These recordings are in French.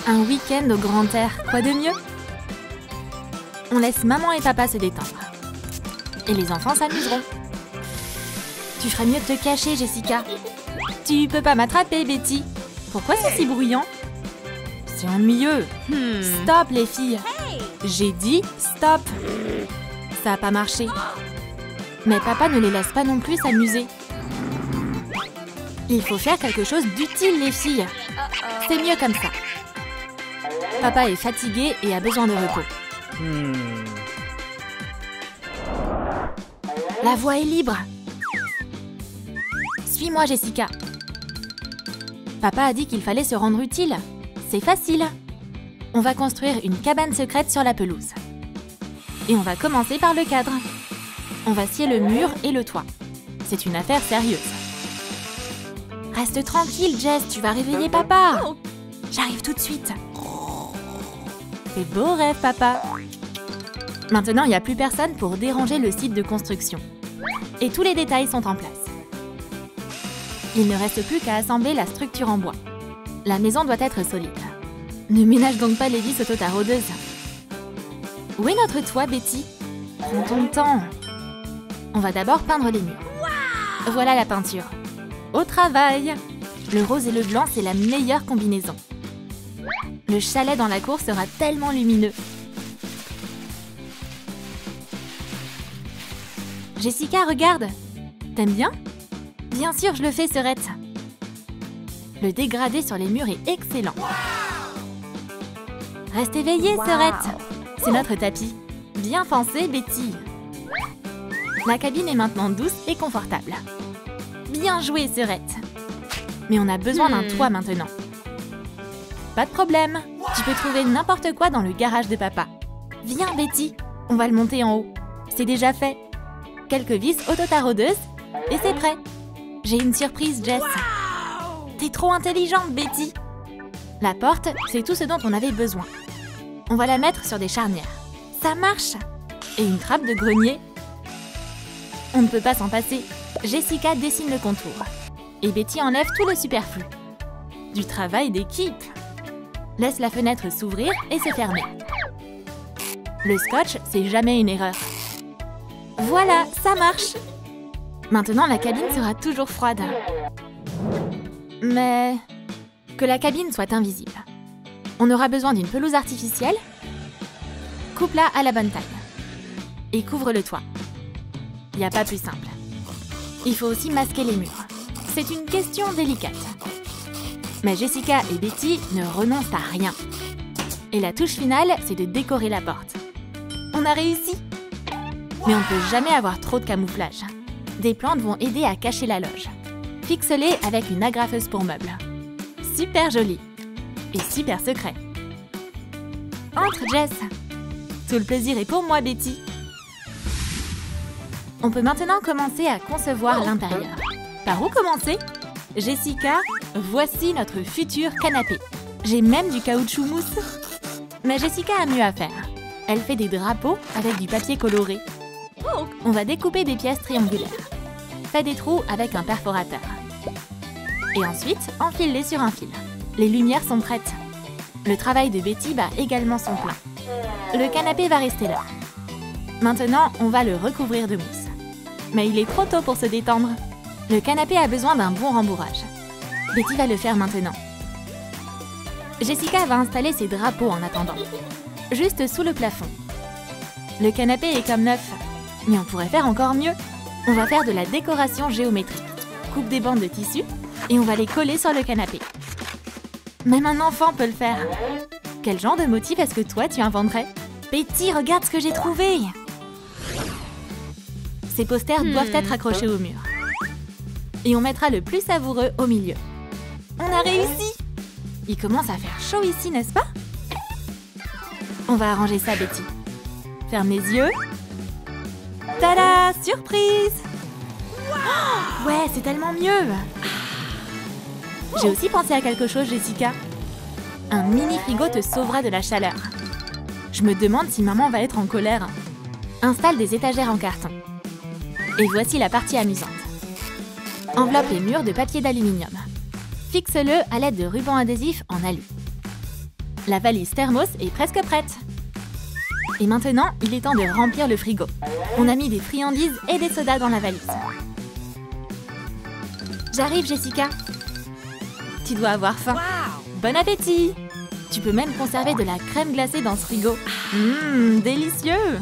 Un week-end au grand air, quoi de mieux? On laisse maman et papa se détendre. Et les enfants s'amuseront. Tu ferais mieux de te cacher, Jessica. Tu peux pas m'attraper, Betty. Pourquoi c'est si bruyant? C'est ennuyeux. Stop, les filles. J'ai dit stop. Ça a pas marché. Mais papa ne les laisse pas non plus s'amuser. Il faut faire quelque chose d'utile, les filles. C'est mieux comme ça. Papa est fatigué et a besoin de repos. La voie est libre. Suis-moi, Jessica. Papa a dit qu'il fallait se rendre utile. C'est facile. On va construire une cabane secrète sur la pelouse. Et on va commencer par le cadre. On va scier le mur et le toit. C'est une affaire sérieuse. Reste tranquille, Jess, tu vas réveiller papa. J'arrive tout de suite. Fais beau rêve, papa. Maintenant, il n'y a plus personne pour déranger le site de construction. Et tous les détails sont en place. Il ne reste plus qu'à assembler la structure en bois. La maison doit être solide. Ne ménage donc pas les vis auto-taraudeuses. Où est notre toit, Betty? Prends ton temps. On va d'abord peindre les murs. Voilà la peinture. Au travail! Le rose et le blanc, c'est la meilleure combinaison. Le chalet dans la cour sera tellement lumineux. Jessica, regarde! T'aimes bien? Bien sûr, je le fais, Serette. Le dégradé sur les murs est excellent. Reste éveillée, Serette. C'est notre tapis. Bien pensé, Betty. La cabine est maintenant douce et confortable. Bien joué, Serette. Mais on a besoin d'un toit maintenant. Pas de problème. Tu peux trouver n'importe quoi dans le garage de papa. Viens, Betty. On va le monter en haut. C'est déjà fait. Quelques vis auto-taraudeuses et c'est prêt. J'ai une surprise, Jess. T'es trop intelligente, Betty. La porte, c'est tout ce dont on avait besoin. On va la mettre sur des charnières. Ça marche. Et une trappe de grenier. On ne peut pas s'en passer. Jessica dessine le contour. Et Betty enlève tout le superflu. Du travail d'équipe. Laisse la fenêtre s'ouvrir et se fermer. Le scotch, c'est jamais une erreur. Voilà, ça marche. Maintenant, la cabine sera toujours froide. Mais que la cabine soit invisible. On aura besoin d'une pelouse artificielle. Coupe-la à la bonne taille. Et couvre le toit. Il n'y a pas plus simple. Il faut aussi masquer les murs. C'est une question délicate. Mais Jessica et Betty ne renoncent à rien. Et la touche finale, c'est de décorer la porte. On a réussi! Mais on ne peut jamais avoir trop de camouflage. Des plantes vont aider à cacher la loge. Fixe-les avec une agrafeuse pour meubles. Super joli. Et super secret. Entre, Jess. Tout le plaisir est pour moi, Betty. On peut maintenant commencer à concevoir l'intérieur. Par où commencer? Jessica, voici notre futur canapé. J'ai même du caoutchouc mousse. Mais Jessica a mieux à faire. Elle fait des drapeaux avec du papier coloré. On va découper des pièces triangulaires. Fais des trous avec un perforateur. Et ensuite, enfile-les sur un fil. Les lumières sont prêtes. Le travail de Betty bat également son plein. Le canapé va rester là. Maintenant, on va le recouvrir de mousse. Mais il est trop tôt pour se détendre. Le canapé a besoin d'un bon rembourrage. Betty va le faire maintenant. Jessica va installer ses drapeaux en attendant. Juste sous le plafond. Le canapé est comme neuf. Mais on pourrait faire encore mieux. On va faire de la décoration géométrique. Coupe des bandes de tissu et on va les coller sur le canapé. Même un enfant peut le faire. Quel genre de motif est-ce que toi tu inventerais? Betty, regarde ce que j'ai trouvé! Ces posters doivent être accrochés au mur. Et on mettra le plus savoureux au milieu. On a réussi! Il commence à faire chaud ici, n'est-ce pas? On va arranger ça, Betty. Ferme les yeux. Tada! Surprise! Oh, ouais, c'est tellement mieux! J'ai aussi pensé à quelque chose, Jessica. Un mini-frigo te sauvera de la chaleur. Je me demande si maman va être en colère. Installe des étagères en carton. Et voici la partie amusante. Enveloppe les murs de papier d'aluminium. Fixe-le à l'aide de rubans adhésifs en alu. La valise thermos est presque prête. Et maintenant, il est temps de remplir le frigo. On a mis des friandises et des sodas dans la valise. J'arrive, Jessica. Tu dois avoir faim. Bon appétit! Tu peux même conserver de la crème glacée dans ce frigo. Délicieux!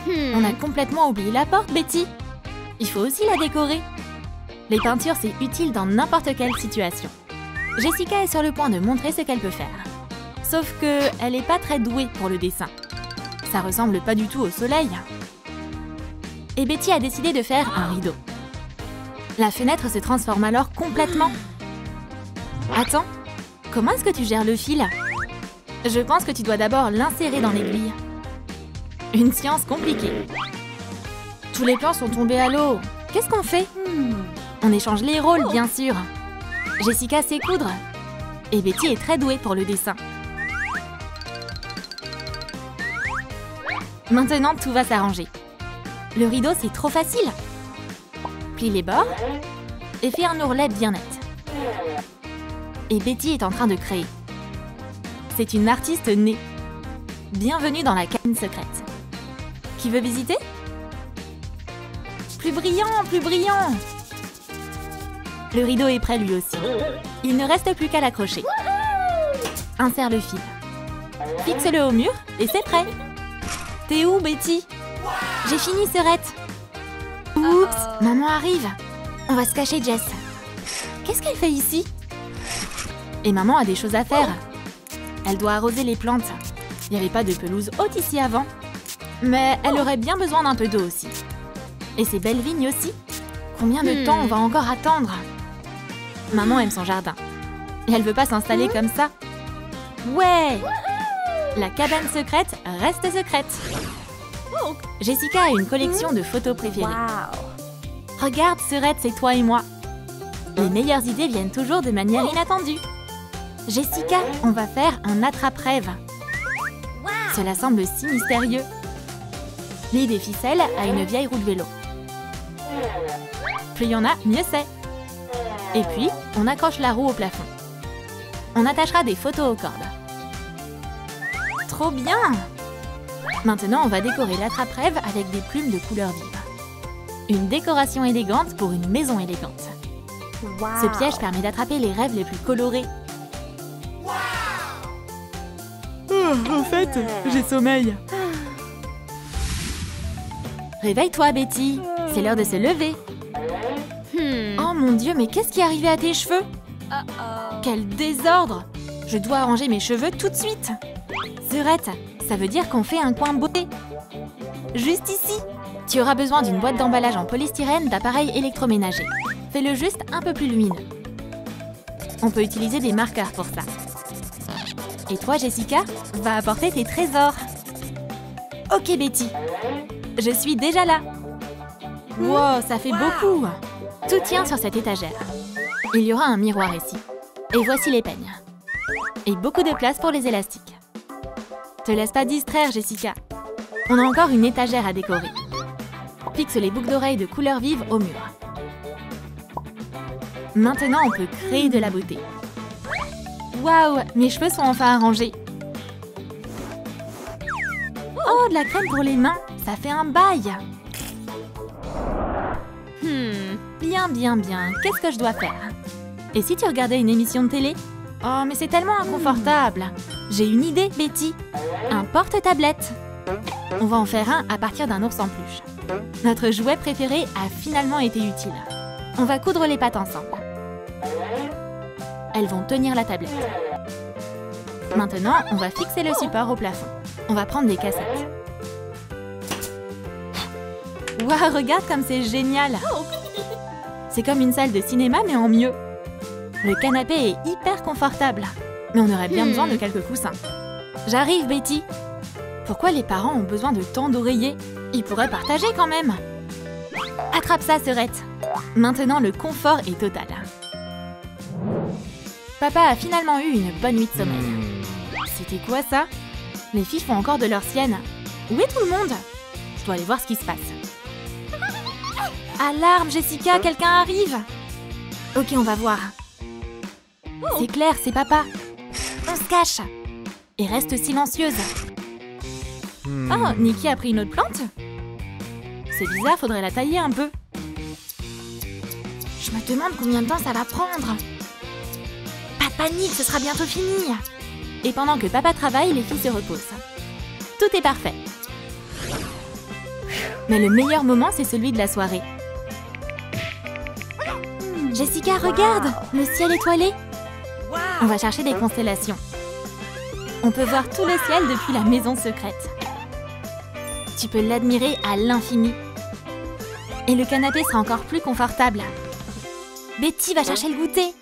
On a complètement oublié la porte, Betty. Il faut aussi la décorer. Les peintures, c'est utile dans n'importe quelle situation. Jessica est sur le point de montrer ce qu'elle peut faire. Sauf que elle n'est pas très douée pour le dessin. Ça ressemble pas du tout au soleil. Et Betty a décidé de faire un rideau. La fenêtre se transforme alors complètement. Attends, comment est-ce que tu gères le fil? Je pense que tu dois d'abord l'insérer dans l'aiguille. Une science compliquée. Tous les plans sont tombés à l'eau. Qu'est-ce qu'on fait? On échange les rôles, bien sûr. Jessica sait coudre. Et Betty est très douée pour le dessin. Maintenant, tout va s'arranger. Le rideau, c'est trop facile. Plie les bords et fais un ourlet bien net. Et Betty est en train de créer. C'est une artiste née. Bienvenue dans la cabine secrète. Qui veut visiter? Plus brillant, plus brillant! Le rideau est prêt lui aussi. Il ne reste plus qu'à l'accrocher. Insère le fil. Fixe-le au mur et c'est prêt. T'es où, Betty? J'ai fini, Serette. Oups, maman arrive. On va se cacher, Jess. Qu'est-ce qu'elle fait ici? Et maman a des choses à faire. Elle doit arroser les plantes. Il n'y avait pas de pelouse haute ici avant. Mais elle aurait bien besoin d'un peu d'eau aussi. Et ces belles vignes aussi. Combien de temps on va encore attendre? Maman aime son jardin. Et elle veut pas s'installer comme ça. Ouais! La cabane secrète reste secrète. Jessica a une collection de photos préférées. Regarde, Serette, c'est toi et moi. Les meilleures idées viennent toujours de manière inattendue. Jessica, on va faire un attrape-rêve. Cela semble si mystérieux. Lie des ficelles à une vieille roue de vélo. Plus il y en a, mieux c'est. Et puis, on accroche la roue au plafond. On attachera des photos aux cordes. Trop bien! Maintenant, on va décorer l'attrape-rêve avec des plumes de couleurs vives. Une décoration élégante pour une maison élégante. Ce piège permet d'attraper les rêves les plus colorés. En fait, j'ai sommeil. Réveille-toi, Betty. C'est l'heure de se lever. Oh mon Dieu, mais qu'est-ce qui est arrivé à tes cheveux? Quel désordre! Je dois arranger mes cheveux tout de suite. Serette, ça veut dire qu'on fait un coin beauté. Juste ici. Tu auras besoin d'une boîte d'emballage en polystyrène d'appareil électroménager. Fais-le juste un peu plus lumineux. On peut utiliser des marqueurs pour ça. Et toi, Jessica, va apporter tes trésors. Ok, Betty. Je suis déjà là. Wow, ça fait beaucoup. Tout tient sur cette étagère. Il y aura un miroir ici. Et voici les peignes. Et beaucoup de place pour les élastiques. Te laisse pas distraire, Jessica. On a encore une étagère à décorer. Fixe les boucles d'oreilles de couleur vive au mur. Maintenant, on peut créer de la beauté. Waouh, mes cheveux sont enfin arrangés. Oh, de la crème pour les mains, ça fait un bail. Bien, bien, bien. Qu'est-ce que je dois faire? Et si tu regardais une émission de télé? Oh, mais c'est tellement inconfortable. J'ai une idée, Betty. Un porte-tablette. On va en faire un à partir d'un ours en peluche. Notre jouet préféré a finalement été utile. On va coudre les pattes ensemble. Elles vont tenir la tablette. Maintenant, on va fixer le support au plafond. On va prendre des cassettes. Waouh, regarde comme c'est génial! C'est comme une salle de cinéma, mais en mieux. Le canapé est hyper confortable. Mais on aurait bien besoin de quelques coussins. J'arrive, Betty! Pourquoi les parents ont besoin de tant d'oreillers? Ils pourraient partager quand même! Attrape ça, Serette! Maintenant, le confort est total. Papa a finalement eu une bonne nuit de sommeil. C'était quoi ça? Les filles font encore de leur sienne. Où est tout le monde? Je dois aller voir ce qui se passe. Alarme, Jessica, quelqu'un arrive! Ok, on va voir. C'est clair, c'est papa. On se cache et reste silencieuse. Oh, Nikki a pris une autre plante? C'est bizarre, faudrait la tailler un peu. Je me demande combien de temps ça va prendre. Pas de panique, ce sera bientôt fini. Et pendant que papa travaille, les filles se reposent. Tout est parfait. Mais le meilleur moment, c'est celui de la soirée. Jessica, regarde! Le ciel étoilé! On va chercher des constellations. On peut voir tout le ciel depuis la maison secrète. Tu peux l'admirer à l'infini. Et le canapé sera encore plus confortable. Betty va chercher le goûter.